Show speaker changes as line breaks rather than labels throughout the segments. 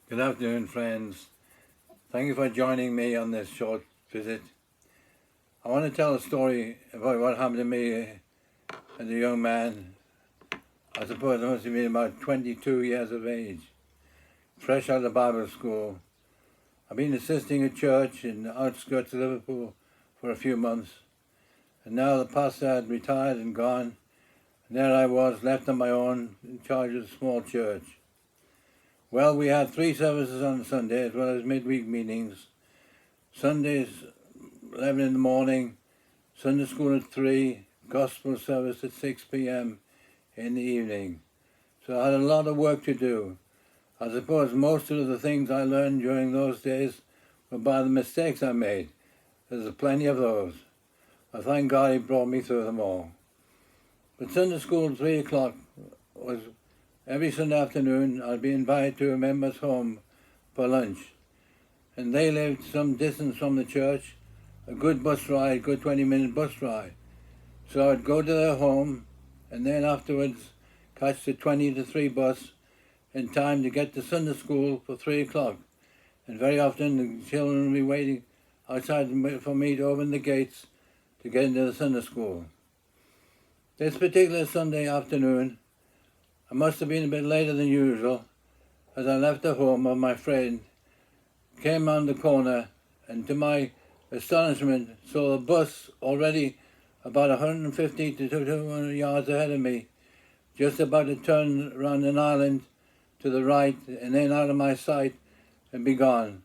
Good afternoon, friends. Thank you for joining me on this short visit. I want to tell a story about what happened to me as a young man. I suppose I must have been about 22 years of age, fresh out of Bible school. I've been assisting a church in the outskirts of Liverpool for a few months, and now the pastor had retired and gone, and there I was, left on my own, in charge of a small church. Well, we had 3 services on Sunday as well as midweek meetings. Sundays, 11 in the morning, Sunday school at 3, gospel service at 6 p.m. in the evening. So I had a lot of work to do. I suppose most of the things I learned during those days were by the mistakes I made. There's plenty of those. I thank God He brought me through them all. But Sunday school at 3 o'clock was every Sunday afternoon. I'd be invited to a member's home for lunch. And they lived some distance from the church, a good 20-minute bus ride. So I'd go to their home and then afterwards catch the 20 to 3 bus in time to get to Sunday school for 3 o'clock. And very often the children would be waiting outside for me to open the gates to get into the Sunday school. This particular Sunday afternoon, I must have been a bit later than usual as I left the home of my friend, came round the corner, and to my astonishment saw a bus already about 150 to 200 yards ahead of me, just about to turn around an island to the right and then out of my sight and be gone.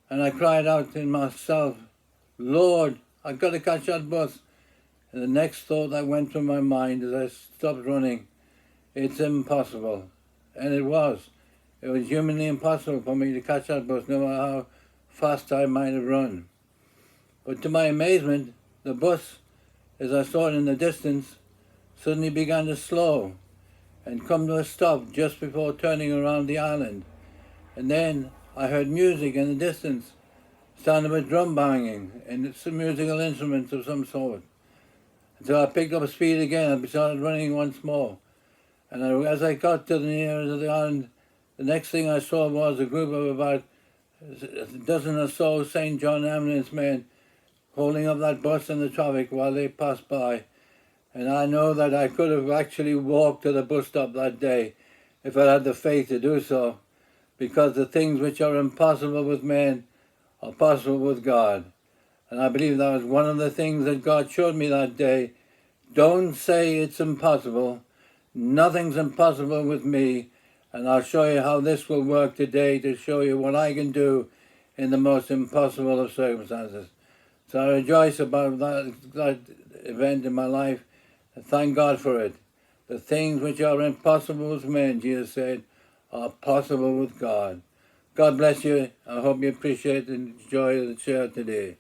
And I cried out in myself, "Lord, I've got to catch that bus." And the next thought that went through my mind as I stopped running, it's impossible. And it was. It was humanly impossible for me to catch that bus, no matter how fast I might have run. But to my amazement, the bus, as I saw it in the distance, suddenly began to slow and come to a stop just before turning around the island. And then I heard music in the distance, sound of a drum banging and some musical instruments of some sort. And so I picked up speed again and started running once more. And as I got to the near of the island, the next thing I saw was a group of about a dozen or so St. John Ambulance men holding up that bus in the traffic while they passed by. And I know that I could have actually walked to the bus stop that day if I had the faith to do so, because the things which are impossible with men are possible with God. And I believe that was one of the things that God showed me that day. Don't say it's impossible. Nothing's impossible with me, and I'll show you how this will work today to show you what I can do in the most impossible of circumstances. So I rejoice about that event in my life and thank God for it. The things which are impossible with men, Jesus said, are possible with God. God bless you. I hope you appreciate and enjoy the share today.